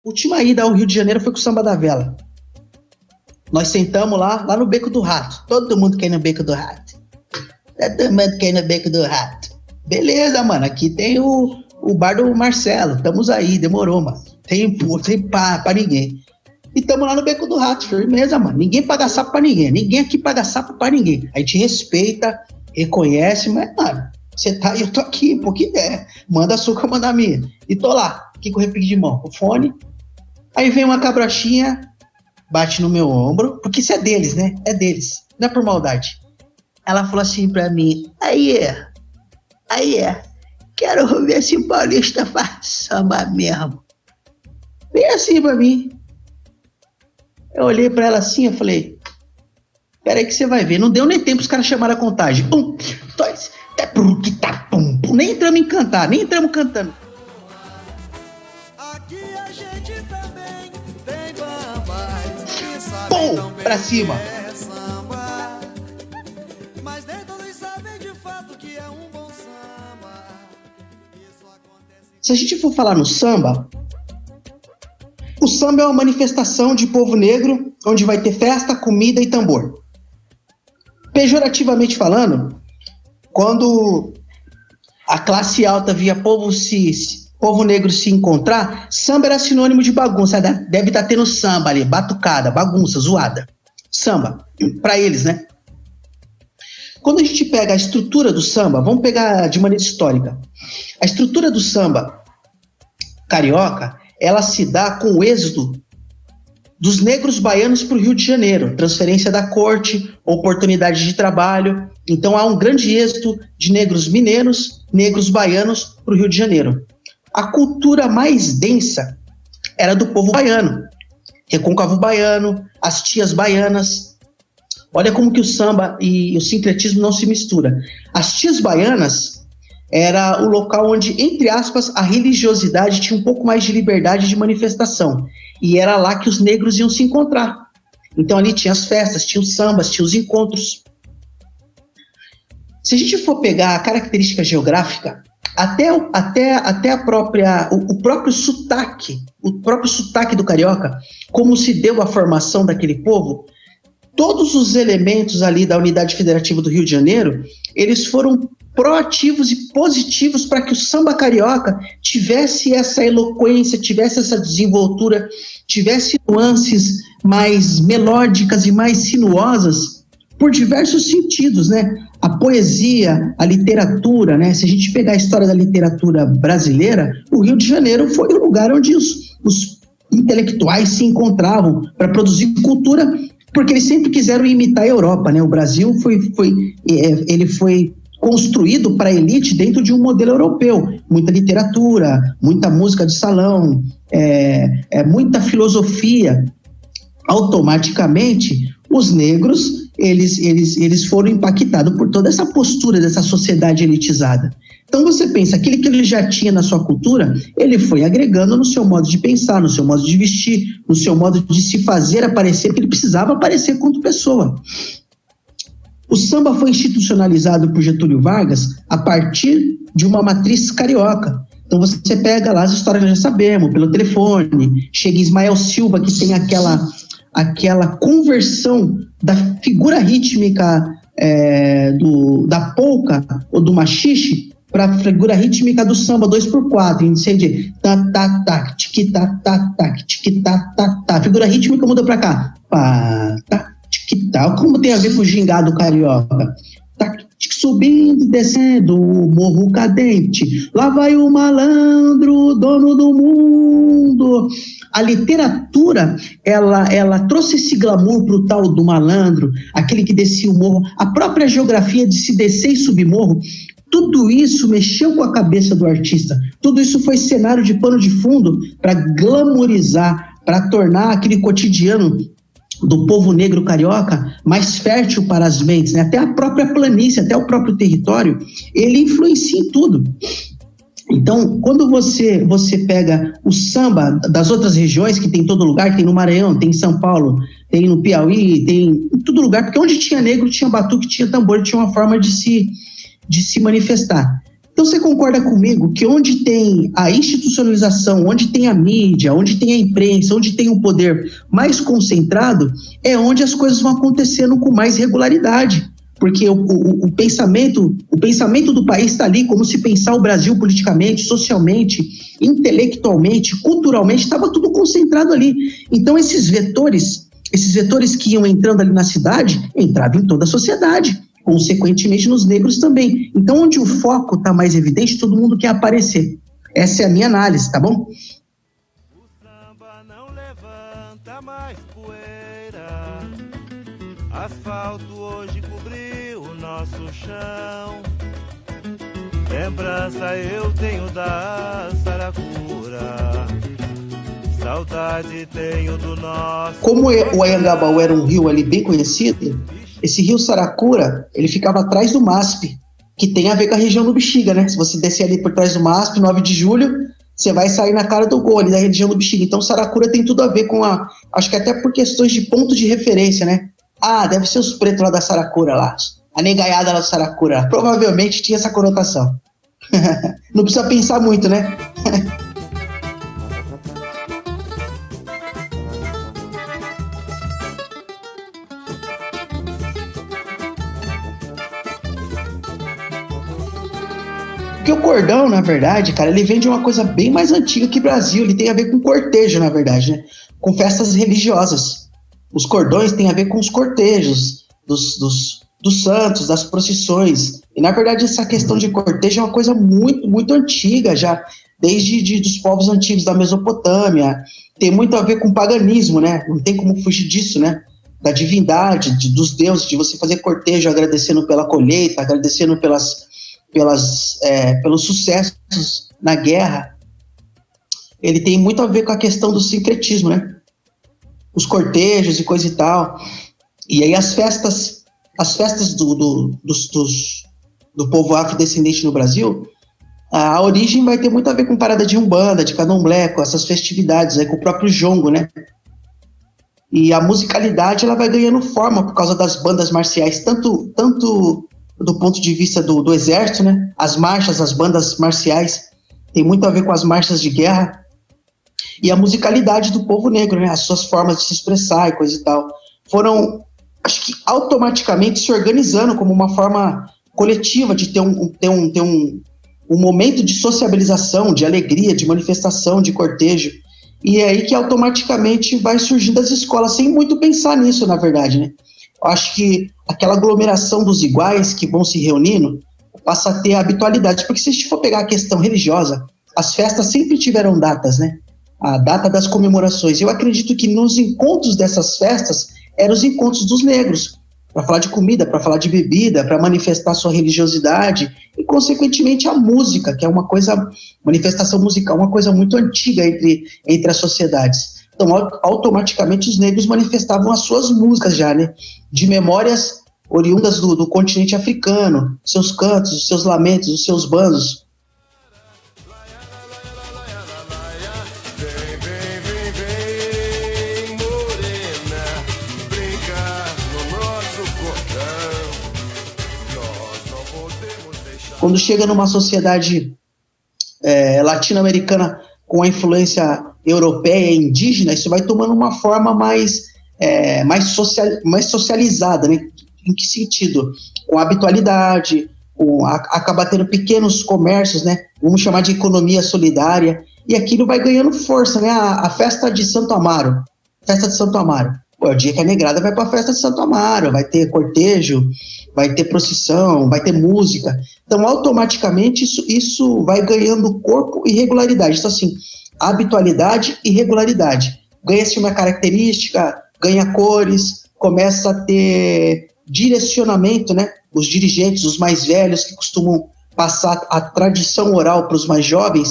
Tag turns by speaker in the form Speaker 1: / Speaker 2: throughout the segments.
Speaker 1: última ida ao Rio de Janeiro foi com o Samba da Vela. Nós sentamos lá no Beco do Rato. Todo mundo quer ir no Beco do Rato. Todo mundo quer ir no Beco do Rato. Beleza, mano. Aqui tem o bar do Marcelo. Estamos aí, demorou, mano. Tem pá pra ninguém. E estamos lá no Beco do Rato, firmeza, mano. Ninguém paga sapo pra ninguém. Ninguém aqui paga sapo pra ninguém. A gente respeita, reconhece, mas, mano, você tá aí, eu tô aqui, pô, que ideia. Manda açúcar, manda a minha. E tô lá, aqui com o repique de mão, com o fone. Aí vem uma cabrochinha, bate no meu ombro, porque isso é deles, né? É deles, não é por maldade. Ela falou assim pra mim, aí, quero ver se o paulista faz samba mesmo. Bem assim pra mim. Eu olhei pra ela assim, eu falei, peraí que você vai ver. Não deu nem tempo os caras chamaram a contagem. 1, 2, nem entramos em cantar, nem entramos cantando.
Speaker 2: Aqui a gente também tem bamba.
Speaker 1: Pum, pra cima.
Speaker 2: É samba, mas nem todos sabem de fato que é um bom samba. Isso acontece.
Speaker 1: Se a gente for falar no samba, o samba é uma manifestação de povo negro, onde vai ter festa, comida e tambor. Pejorativamente falando, quando a classe alta via povo negro se encontrar, samba era sinônimo de bagunça. Deve estar tendo samba ali, batucada, bagunça, zoada. Samba, para eles, né? Quando a gente pega a estrutura do samba, vamos pegar de maneira histórica. A estrutura do samba carioca, ela se dá com o êxodo dos negros baianos para o Rio de Janeiro, transferência da corte, oportunidade de trabalho. Então há um grande êxodo de negros mineiros, negros baianos para o Rio de Janeiro. A cultura mais densa era do povo baiano, Recôncavo baiano, as tias baianas. Olha como que o samba e o sincretismo não se misturam. As tias baianas era o local onde, entre aspas, a religiosidade tinha um pouco mais de liberdade de manifestação. E era lá que os negros iam se encontrar. Então ali tinha as festas, tinha os sambas, tinha os encontros. Se a gente for pegar a característica geográfica, até o próprio sotaque do carioca, como se deu a formação daquele povo, todos os elementos ali da Unidade Federativa do Rio de Janeiro, eles foram proativos e positivos para que o samba carioca tivesse essa eloquência, tivesse essa desenvoltura, tivesse nuances mais melódicas e mais sinuosas por diversos sentidos, né? A poesia, a literatura, né? Se a gente pegar a história da literatura brasileira, o Rio de Janeiro foi o lugar onde os intelectuais se encontravam para produzir cultura, porque eles sempre quiseram imitar a Europa, né? O Brasil ele foi construído para a elite dentro de um modelo europeu. Muita literatura, muita música de salão, muita filosofia. Automaticamente, os negros, eles foram impactados por toda essa postura dessa sociedade elitizada. Então você pensa, aquele que ele já tinha na sua cultura, ele foi agregando no seu modo de pensar, no seu modo de vestir, no seu modo de se fazer aparecer, porque ele precisava aparecer quanto pessoa. O samba foi institucionalizado por Getúlio Vargas a partir de uma matriz carioca. Então você pega lá as histórias que nós já sabemos, pelo telefone, chega Ismael Silva, que tem aquela conversão da figura rítmica da polca ou do machixe para a figura rítmica do samba 2x4, em de tá, tic-tac, tic-tac, a figura rítmica muda para cá, pá, tá, tic-tac, como tem a ver com o gingado carioca, tá, subindo e descendo o morro cadente, lá vai o malandro, dono do mundo. A literatura, ela trouxe esse glamour pro tal do malandro, aquele que descia o morro, a própria geografia de se descer e subir morro, tudo isso mexeu com a cabeça do artista, tudo isso foi cenário de pano de fundo para glamourizar, para tornar aquele cotidiano do povo negro carioca mais fértil para as mentes, né? Até a própria planície, até o próprio território, ele influencia em tudo. Então, quando você pega o samba das outras regiões, que tem em todo lugar, tem no Maranhão, tem em São Paulo, tem no Piauí, tem em todo lugar, porque onde tinha negro, tinha batuque, tinha tambor, tinha uma forma de se manifestar. Então você concorda comigo que onde tem a institucionalização, onde tem a mídia, onde tem a imprensa, onde tem o poder mais concentrado, é onde as coisas vão acontecendo com mais regularidade. Porque o pensamento do país está ali, como se pensar o Brasil politicamente, socialmente, intelectualmente, culturalmente, estava tudo concentrado ali. Então esses vetores que iam entrando ali na cidade, entravam em toda a sociedade, consequentemente nos negros também. Então onde o foco está mais evidente, todo mundo quer aparecer. Essa é a minha análise, tá bom?
Speaker 2: O samba não levanta mais poeira. Asfalto hoje cobriu o nosso chão. Lembrança eu tenho da Saracura. Saudade tenho do nosso...
Speaker 1: Como o Anhangabaú era um rio ali bem conhecido, esse rio Saracura, ele ficava atrás do MASP, que tem a ver com a região do Bexiga, né? Se você descer ali por trás do MASP, 9 de julho, você vai sair na cara do gol ali da região do Bexiga. Então Saracura tem tudo a ver com acho que até por questões de ponto de referência, né? Ah, deve ser os pretos lá da Saracura lá, a negaiada lá da Saracura. Provavelmente tinha essa conotação. Não precisa pensar muito, né? Porque o cordão, na verdade, cara, ele vem de uma coisa bem mais antiga que o Brasil. Ele tem a ver com cortejo, na verdade, né? Com festas religiosas. Os cordões têm a ver com os cortejos dos santos, das procissões. E, na verdade, essa questão de cortejo é uma coisa muito, muito antiga, já desde dos povos antigos da Mesopotâmia. Tem muito a ver com o paganismo, né? Não tem como fugir disso, né? Da divindade, dos deuses, de você fazer cortejo agradecendo pela colheita, agradecendo pelos sucessos na guerra. Ele tem muito a ver com a questão do sincretismo, né? Os cortejos e coisa e tal. E aí as festas do povo afrodescendente no Brasil, a origem vai ter muito a ver com parada de umbanda, de candomblé, com essas festividades aí, com o próprio jongo, né? E a musicalidade, ela vai ganhando forma por causa das bandas marciais, tanto do ponto de vista do exército, né? As marchas, as bandas marciais, tem muito a ver com as marchas de guerra. E a musicalidade do povo negro, né? As suas formas de se expressar e coisa e tal, foram, acho que automaticamente se organizando como uma forma coletiva de ter um momento de sociabilização, de alegria, de manifestação, de cortejo. E é aí que automaticamente vai surgindo as escolas, sem muito pensar nisso, na verdade, né? Eu acho que aquela aglomeração dos iguais que vão se reunindo passa a ter habitualidade, porque se a gente for pegar a questão religiosa, as festas sempre tiveram datas, né? A data das comemorações. Eu acredito que nos encontros dessas festas eram os encontros dos negros, para falar de comida, para falar de bebida, para manifestar sua religiosidade e, consequentemente, a música, que é uma coisa, manifestação musical, uma coisa muito antiga entre as sociedades. Então, automaticamente, os negros manifestavam as suas músicas já, né? De memórias oriundas do continente africano, seus cantos, os seus lamentos, os seus bandos. Quando chega numa sociedade latino-americana com a influência europeia e indígena, isso vai tomando uma forma mais socializada, né? Em que sentido? Com habitualidade, acaba tendo pequenos comércios, né? Vamos chamar de economia solidária, e aquilo vai ganhando força, né? A festa de Santo Amaro. Pô, é o dia que a negrada vai para a festa de Santo Amaro, vai ter cortejo, vai ter procissão, vai ter música. Então, automaticamente, isso vai ganhando corpo e regularidade. Então, assim, habitualidade e regularidade. Ganha-se uma característica, ganha cores, começa a ter direcionamento, né? Os dirigentes, os mais velhos, que costumam passar a tradição oral para os mais jovens,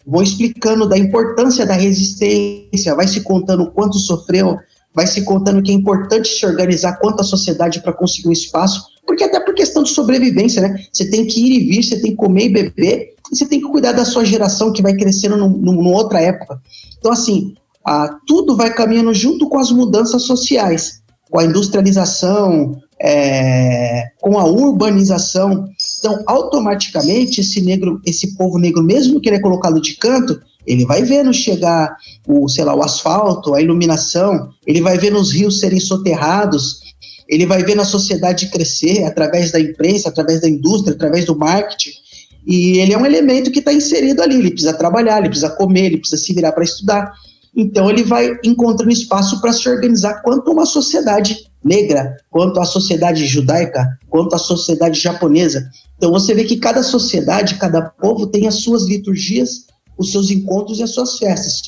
Speaker 1: vão explicando da importância da resistência, vai se contando o quanto sofreu, vai se contando que é importante se organizar quanto a sociedade para conseguir um espaço, porque até por questão de sobrevivência, né? Você tem que ir e vir, você tem que comer e beber, e você tem que cuidar da sua geração que vai crescendo numa outra época. Então, assim, tudo vai caminhando junto com as mudanças sociais, com a industrialização, com a urbanização. Então, automaticamente, esse povo negro, mesmo que ele é colocado de canto, ele vai vendo chegar o asfalto, a iluminação, ele vai vendo os rios serem soterrados, ele vai vendo a sociedade crescer através da imprensa, através da indústria, através do marketing, e ele é um elemento que está inserido ali, ele precisa trabalhar, ele precisa comer, ele precisa se virar para estudar. Então ele vai encontrando espaço para se organizar quanto uma sociedade negra, quanto a sociedade judaica, quanto a sociedade japonesa. Então você vê que cada sociedade, cada povo tem as suas liturgias, os seus encontros e as suas festas.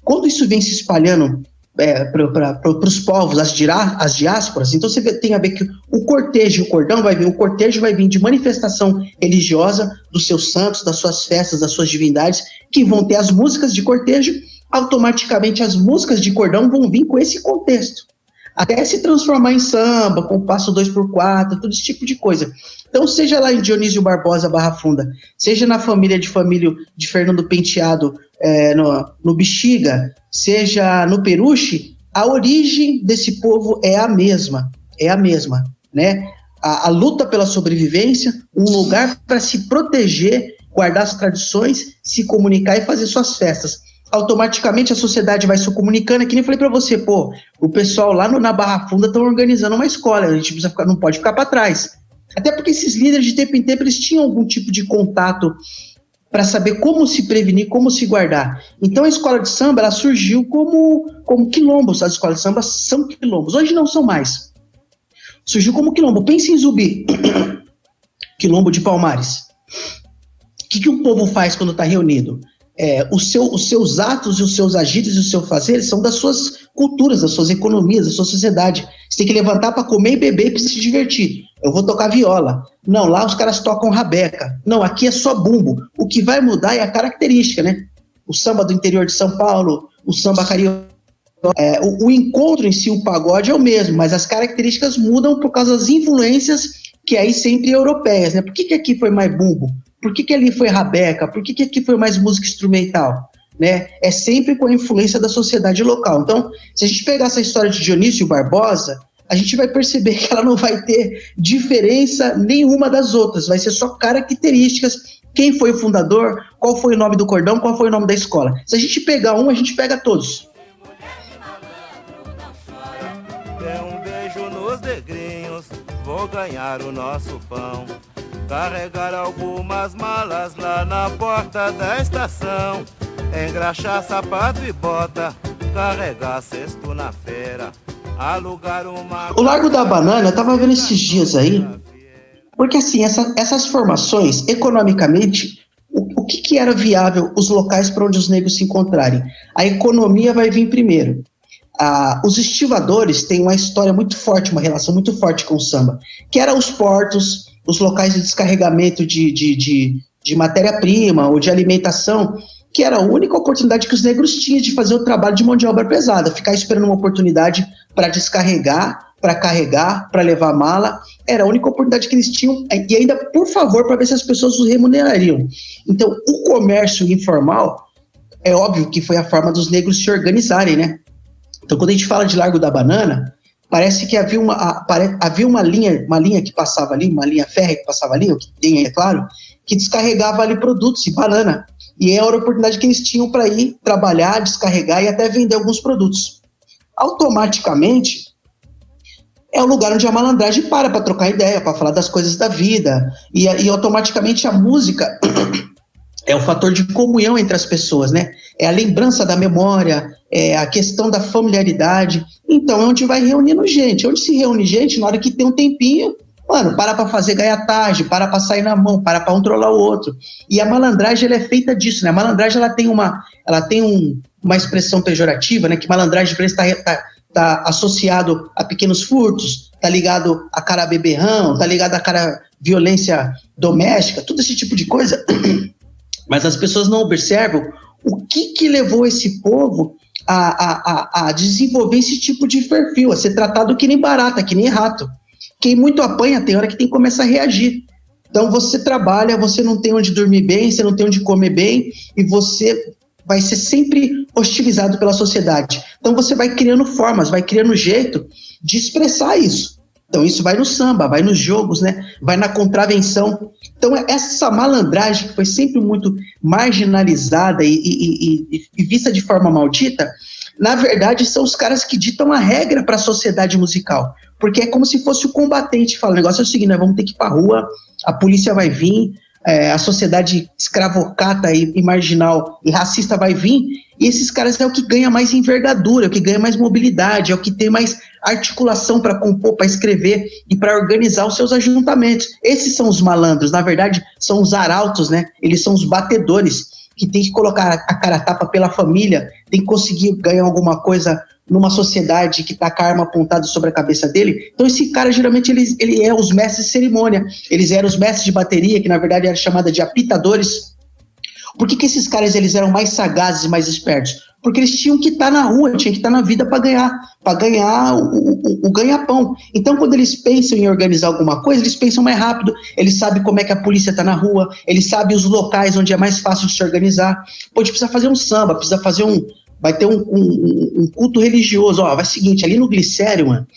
Speaker 1: Quando isso vem se espalhando para os povos, as diásporas, então você tem a ver que o cortejo, o cordão o cortejo vai vir de manifestação religiosa dos seus santos, das suas festas, das suas divindades, que vão ter as músicas de cortejo, automaticamente as músicas de cordão vão vir com esse contexto, até se transformar em samba, com passo 2x4, todo esse tipo de coisa. Então, seja lá em Dionísio Barbosa, Barra Funda, seja na família de Fernando Penteado, no Bexiga, seja no Peruche, a origem desse povo é a mesma, né? A luta pela sobrevivência, um lugar para se proteger, guardar as tradições, se comunicar e fazer suas festas. Automaticamente a sociedade vai se comunicando, que nem falei para você, o pessoal lá na Barra Funda estão organizando uma escola, a gente não pode ficar para trás. Até porque esses líderes, de tempo em tempo, eles tinham algum tipo de contato para saber como se prevenir, como se guardar. Então a escola de samba, ela surgiu como quilombos, as escolas de samba são quilombos, hoje não são mais. Surgiu como quilombo, pense em Zumbi, quilombo de Palmares. O que um povo faz quando está reunido? Os seus atos e os seus agitos e o seu fazer são das suas culturas, das suas economias, da sua sociedade. Você tem que levantar para comer e beber e para se divertir. Eu vou tocar viola. Não, lá os caras tocam rabeca. Não, aqui é só bumbo. O que vai mudar é a característica, né? O samba do interior de São Paulo, o samba carioca, o encontro em si, o pagode é o mesmo, mas as características mudam por causa das influências que aí sempre europeias, né? Por que aqui foi mais bumbo? Por que ali foi rabeca? Por que aqui foi mais música instrumental? Né? É sempre com a influência da sociedade local. Então, se a gente pegar essa história de Dionísio Barbosa, a gente vai perceber que ela não vai ter diferença nenhuma das outras, vai ser só características. Quem foi o fundador, qual foi o nome do cordão, qual foi o nome da escola. Se a gente pegar um, a gente pega todos.
Speaker 3: Dê um beijo nos negrinhos, vou ganhar o nosso pão. Carregar algumas malas lá na porta da estação. Engraxar sapato e bota, carregar cesto na feira. Alugar uma...
Speaker 1: O Largo da Banana, eu tava vendo esses dias aí, porque assim, essas formações, economicamente, o que era viável os locais para onde os negros se encontrarem? A economia vai vir primeiro. Os estivadores têm uma história muito forte, uma relação muito forte com o samba, que era os portos, os locais de descarregamento de matéria-prima ou de alimentação, que era a única oportunidade que os negros tinham de fazer o trabalho de mão de obra pesada, ficar esperando uma oportunidade para descarregar, para carregar, para levar a mala, era a única oportunidade que eles tinham, e ainda, por favor, para ver se as pessoas os remunerariam. Então, o comércio informal, é óbvio que foi a forma dos negros se organizarem, né? Então, quando a gente fala de Largo da Banana, parece que havia uma linha que passava ali, uma linha férrea que passava ali, o que tem, é claro, que descarregava ali produtos e banana. E era a oportunidade que eles tinham para ir trabalhar, descarregar e até vender alguns produtos. Automaticamente, é o lugar onde a malandragem para trocar ideia, para falar das coisas da vida. E automaticamente a música é o fator de comunhão entre as pessoas, né? É a lembrança da memória, é a questão da familiaridade. Então, é onde vai reunindo gente. Onde se reúne gente, na hora que tem um tempinho, mano, para fazer gaiatagem, para sair na mão, para um trollar o outro. E a malandragem, ela é feita disso, né? A malandragem, ela tem uma expressão pejorativa, né? Que malandragem para eles tá associado a pequenos furtos, tá ligado a cara beberrão, tá ligado a cara violência doméstica, todo esse tipo de coisa. Mas as pessoas não observam o que levou esse povo a desenvolver esse tipo de perfil, a ser tratado que nem barata, que nem rato. Quem muito apanha tem hora que tem que começar a reagir. Então você trabalha, você não tem onde dormir bem, você não tem onde comer bem, e você vai ser sempre hostilizado pela sociedade. Então você vai criando formas, vai criando jeito de expressar isso. Então isso vai no samba, vai nos jogos, né? Vai na contravenção. Então essa malandragem que foi sempre muito marginalizada e vista de forma maldita, na verdade são os caras que ditam a regra para a sociedade musical. Porque é como se fosse o combatente. Fala, o negócio é o seguinte, nós vamos ter que ir para a rua, a polícia vai vir, a sociedade escravocrata e marginal e racista vai vir, e esses caras é o que ganha mais envergadura, é o que ganha mais mobilidade, é o que tem mais articulação para compor, para escrever e para organizar os seus ajuntamentos. Esses são os malandros, na verdade são os arautos, né? Eles são os batedores, que tem que colocar a cara a tapa pela família, tem que conseguir ganhar alguma coisa numa sociedade que está com a arma apontada sobre a cabeça dele. Então esse cara, geralmente, ele é os mestres de cerimônia, eles eram os mestres de bateria, que na verdade era chamada de apitadores. Por que esses caras eles eram mais sagazes e mais espertos? Porque eles tinham que estar na rua, tinham que estar na vida para ganhar o ganha-pão. Então, quando eles pensam em organizar alguma coisa, eles pensam mais rápido, eles sabem como é que a polícia está na rua, eles sabem os locais onde é mais fácil de se organizar. Pô, a gente precisa fazer um samba, precisa fazer vai ter um culto religioso. Ó, vai seguinte, ali no Glicério, mano,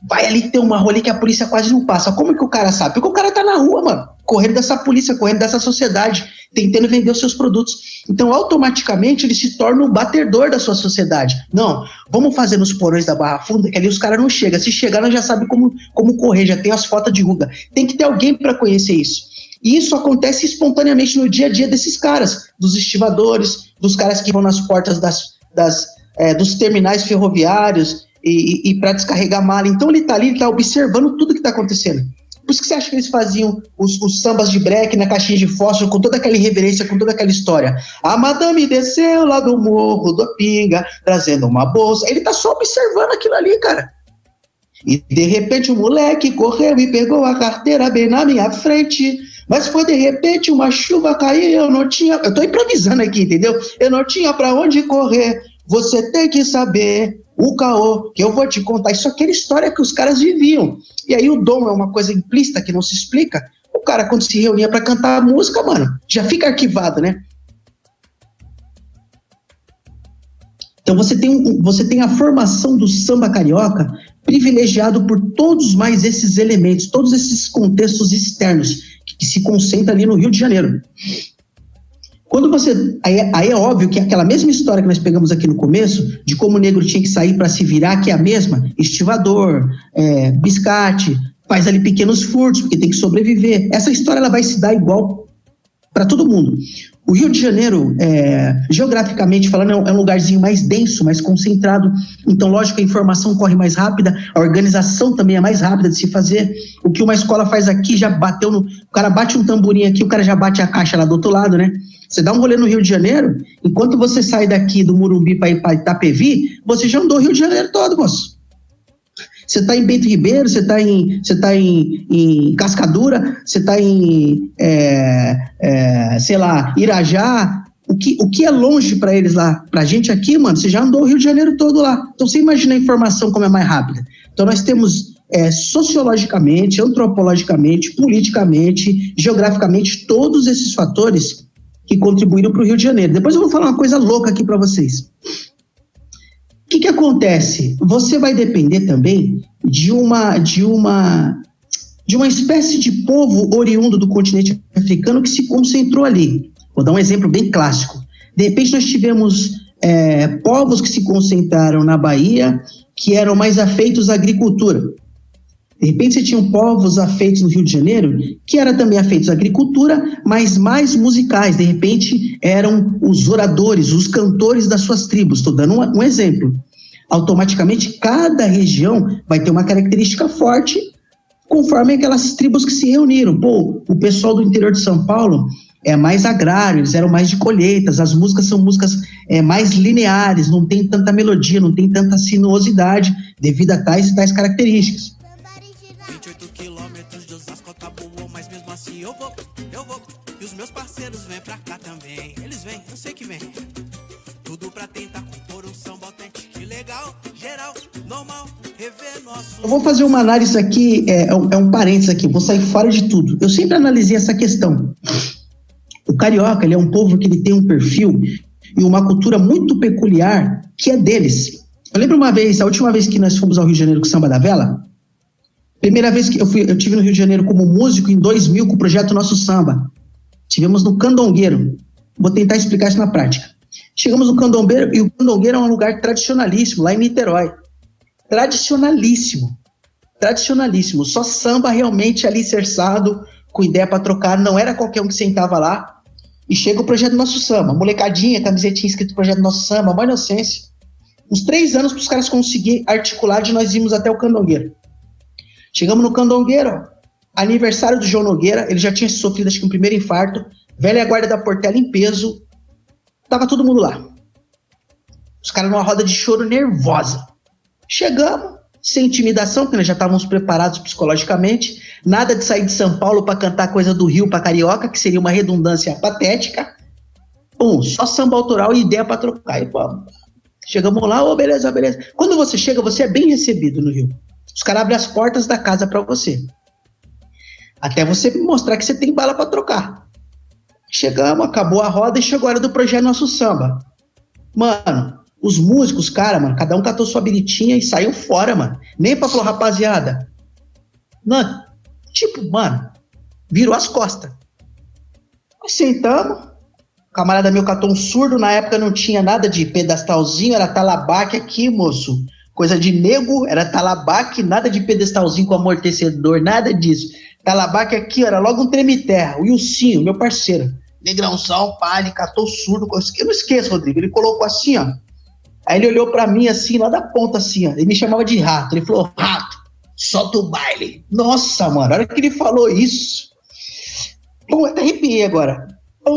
Speaker 1: vai ali ter uma rolê que a polícia quase não passa. Como é que o cara sabe? Porque o cara tá na rua, mano, correndo dessa polícia, correndo dessa sociedade, tentando vender os seus produtos. Então, automaticamente, ele se torna o batedor da sua sociedade. Não, vamos fazer nos porões da Barra Funda, que ali os caras não chegam. Se chegar, nós já sabe como correr, já tem as fotos de ruga. Tem que ter alguém para conhecer isso. E isso acontece espontaneamente no dia a dia desses caras, dos estivadores, dos caras que vão nas portas dos terminais ferroviários e para descarregar mala. Então ele está observando tudo que está acontecendo. Por isso que você acha que eles faziam os sambas de break na caixinha de fósforo, com toda aquela irreverência, com toda aquela história. A madame desceu lá do morro do Pinga, trazendo uma bolsa. Ele está só observando aquilo ali, cara. E de repente o moleque correu e pegou a carteira bem na minha frente. Mas foi de repente uma chuva cair, eu tô improvisando aqui, entendeu? Eu não tinha pra onde correr, você tem que saber o caô, que eu vou te contar. Isso é aquela história que os caras viviam. E aí o dom é uma coisa implícita que não se explica. O cara, quando se reunia pra cantar a música, mano, já fica arquivado, né? Então você tem a formação do samba carioca privilegiado por todos mais esses elementos, todos esses contextos externos que se concentra ali no Rio de Janeiro. Quando aí é óbvio que aquela mesma história que nós pegamos aqui no começo, de como o negro tinha que sair para se virar, que é a mesma, estivador, biscate, faz ali pequenos furtos, porque tem que sobreviver. Essa história ela vai se dar igual para todo mundo. O Rio de Janeiro, geograficamente falando, é um lugarzinho mais denso, mais concentrado. Então, lógico, a informação corre mais rápida, a organização também é mais rápida de se fazer. O que uma escola faz aqui, já bateu no... O cara bate um tamborim aqui, o cara já bate a caixa lá do outro lado, né? Você dá um rolê no Rio de Janeiro, enquanto você sai daqui do Morumbi para ir para Itapevi, você já andou o Rio de Janeiro todo, moço. Você está em Bento Ribeiro, você está em Cascadura, você está em, sei lá, Irajá. O que é longe para eles lá? Para a gente aqui, mano, você já andou o Rio de Janeiro todo lá. Então você imagina a informação como é mais rápida. Então nós temos sociologicamente, antropologicamente, politicamente, geograficamente, todos esses fatores que contribuíram para o Rio de Janeiro. Depois eu vou falar uma coisa louca aqui para vocês. O que acontece? Você vai depender também de uma espécie de povo oriundo do continente africano que se concentrou ali. Vou dar um exemplo bem clássico. De repente nós tivemos povos que se concentraram na Bahia, que eram mais afeitos à agricultura. De repente você tinha povos afeitos no Rio de Janeiro, que eram também afeitos à agricultura, mas mais musicais. De repente eram os oradores, os cantores das suas tribos. Estou dando um exemplo. Automaticamente cada região vai ter uma característica forte conforme aquelas tribos que se reuniram. Pô, o pessoal do interior de São Paulo é mais agrário, eles eram mais de colheitas, as músicas são músicas mais lineares, não tem tanta melodia, não tem tanta sinuosidade devido a tais e tais características.
Speaker 2: 28 quilômetros de Osasco, Taboão, mas mesmo assim eu vou. E os meus parceiros vêm pra cá também. Eles vêm, eu sei que vêm. Tudo pra tentar compor um samba autêntico, legal, geral, normal, rever nosso...
Speaker 1: Eu vou fazer uma análise aqui, um parênteses aqui, vou sair fora de tudo. Eu sempre analisei essa questão. O carioca, ele é um povo que ele tem um perfil e uma cultura muito peculiar que é deles. Eu lembro uma vez, a última vez que nós fomos ao Rio de Janeiro com o Samba da Vela, Primeira vez que eu tive no Rio de Janeiro como músico em 2000 com o projeto Nosso Samba. Tivemos no Candongueiro. Vou tentar explicar isso na prática. Chegamos no Candongueiro e o Candongueiro é um lugar tradicionalíssimo, lá em Niterói. Tradicionalíssimo. Só samba realmente alicerçado, com ideia para trocar. Não era qualquer um que sentava lá. E chega o projeto Nosso Samba. Molecadinha, camisetinha escrito projeto Nosso Samba, maior inocência. Uns 3 anos para os caras conseguirem articular de nós irmos até o Candongueiro. Chegamos no Candongueiro, ó, aniversário do João Nogueira, ele já tinha sofrido acho que um primeiro infarto, velha guarda da Portela em peso, tava todo mundo lá. Os caras numa roda de choro nervosa. Chegamos, sem intimidação, porque nós já estávamos preparados psicologicamente, nada de sair de São Paulo para cantar coisa do Rio para Carioca, que seria uma redundância patética. Só samba autoral e ideia para trocar. E, pô, chegamos lá, beleza. Quando você chega, você é bem recebido no Rio. Os caras abrem as portas da casa para você. Até você mostrar que você tem bala para trocar. Chegamos, acabou a roda e chegou a hora do projeto Nosso Samba. Mano, os músicos, cara, mano, cada um catou sua biritinha e saiu fora, mano. Nem pra falar, rapaziada. Não, mano, virou as costas. Nós sentamos. O camarada meu catou um surdo. Na época não tinha nada de pedestalzinho, era talabaque aqui, moço. Coisa de nego, era talabaque, nada de pedestalzinho com amortecedor, nada disso. Talabaque aqui, era logo um treme-terra. O Ilcinho, meu parceiro. Negrãozão, pá, ele catou surdo. Eu não esqueço, Rodrigo. Ele colocou assim, ó. Aí ele olhou pra mim assim, lá da ponta assim, ó. Ele me chamava de rato. Ele falou, rato, solta o baile. Nossa, mano, a hora que ele falou isso. Pô, até arrepiei agora.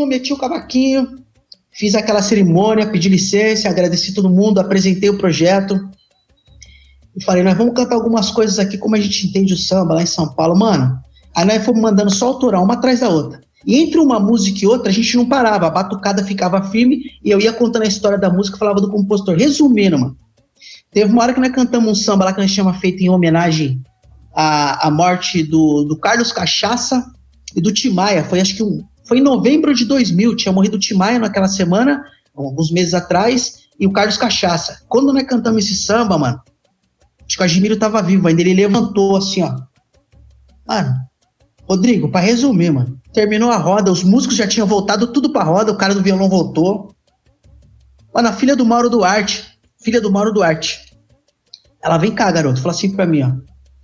Speaker 1: Meti o cavaquinho, fiz aquela cerimônia, pedi licença, agradeci todo mundo, apresentei o projeto. E falei, nós vamos cantar algumas coisas aqui como a gente entende o samba lá em São Paulo. Mano, aí nós fomos mandando só autoral, uma atrás da outra. E entre uma música e outra, a gente não parava, a batucada ficava firme e eu ia contando a história da música, falava do compositor. Resumindo, mano, teve uma hora que nós cantamos um samba lá que nós chamamos feito em homenagem à morte do Carlos Cachaça e do Tim Maia. Foi foi em novembro de 2000, tinha morrido o Tim Maia naquela semana, alguns meses atrás, e o Carlos Cachaça. Quando nós cantamos esse samba, mano, acho que o Admiro tava vivo ainda, ele levantou assim, ó. Mano, Rodrigo, pra resumir, mano, terminou a roda, os músicos já tinham voltado tudo pra roda, o cara do violão voltou. Mano, a filha do Mauro Duarte, ela vem cá, garoto, falou assim pra mim, ó,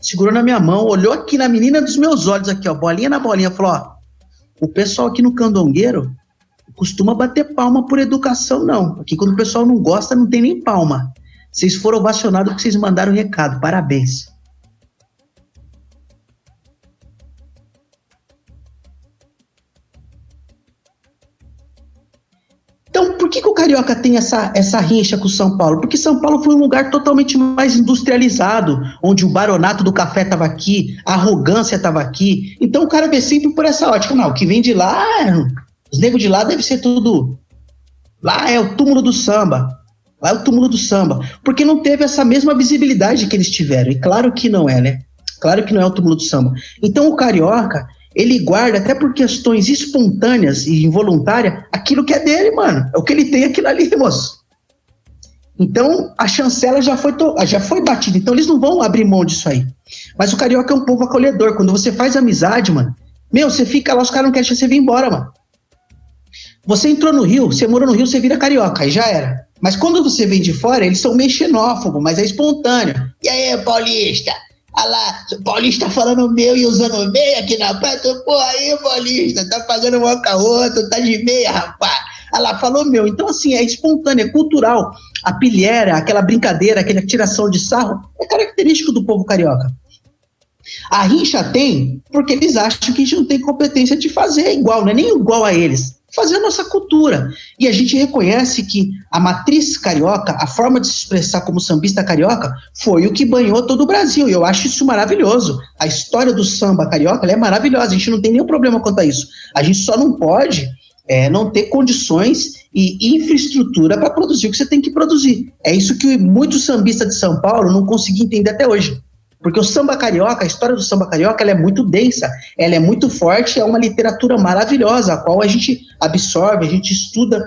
Speaker 1: segurou na minha mão, olhou aqui na menina dos meus olhos aqui, ó, bolinha na bolinha, falou, ó, o pessoal aqui no Candongueiro costuma bater palma por educação, não. Aqui quando o pessoal não gosta, não tem nem palma. Vocês foram ovacionados porque vocês mandaram um recado. Parabéns. Então, por que o Carioca tem essa rincha com o São Paulo? Porque São Paulo foi um lugar totalmente mais industrializado, onde o baronato do café estava aqui, a arrogância estava aqui. Então o cara vê sempre por essa ótica. Não, o que vem de lá, os negros de lá deve ser tudo... Lá é o túmulo do samba. Lá é o túmulo do samba. Porque não teve essa mesma visibilidade que eles tiveram. E claro que não é, né? Claro que não é o túmulo do samba. Então o Carioca, ele guarda, até por questões espontâneas e involuntárias, aquilo que é dele, mano. É o que ele tem, aquilo ali, moço. Então, a chancela já foi batida. Então, eles não vão abrir mão disso aí. Mas o Carioca é um povo acolhedor. Quando você faz amizade, mano, você fica lá, os caras não querem deixar você vir embora, mano. Você entrou no Rio, você morou no Rio, você vira carioca, aí já era. Mas quando você vem de fora, eles são meio xenófobos, mas é espontâneo. E aí, paulista? Olha lá, paulista falando meu e usando meia aqui na praia. Pô, aí, paulista, tá pagando uma com a outra, tá de meia, rapaz. Olha lá, falou meu. Então, assim, é espontâneo, é cultural. A pilhéria, aquela brincadeira, aquela tiração de sarro, é característico do povo carioca. A rincha tem porque eles acham que a gente não tem competência de fazer igual, não é nem igual a eles. Fazer a nossa cultura. E a gente reconhece que a matriz carioca, a forma de se expressar como sambista carioca, foi o que banhou todo o Brasil. E eu acho isso maravilhoso. A história do samba carioca ela é maravilhosa. A gente não tem nenhum problema quanto a isso. A gente só não pode não ter condições e infraestrutura para produzir o que você tem que produzir. É isso que muitos sambistas de São Paulo não conseguem entender até hoje. Porque o samba carioca, a história do samba carioca, ela é muito densa, ela é muito forte, é uma literatura maravilhosa, a qual a gente absorve, a gente estuda.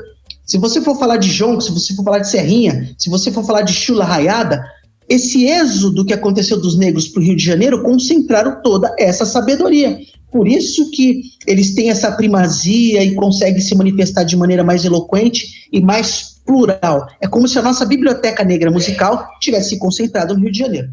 Speaker 1: Se você for falar de jonco, se você for falar de serrinha, se você for falar de chula raiada, esse êxodo que aconteceu dos negros para o Rio de Janeiro concentraram toda essa sabedoria. Por isso que eles têm essa primazia e conseguem se manifestar de maneira mais eloquente e mais plural. É como se a nossa biblioteca negra musical tivesse concentrada no Rio de Janeiro.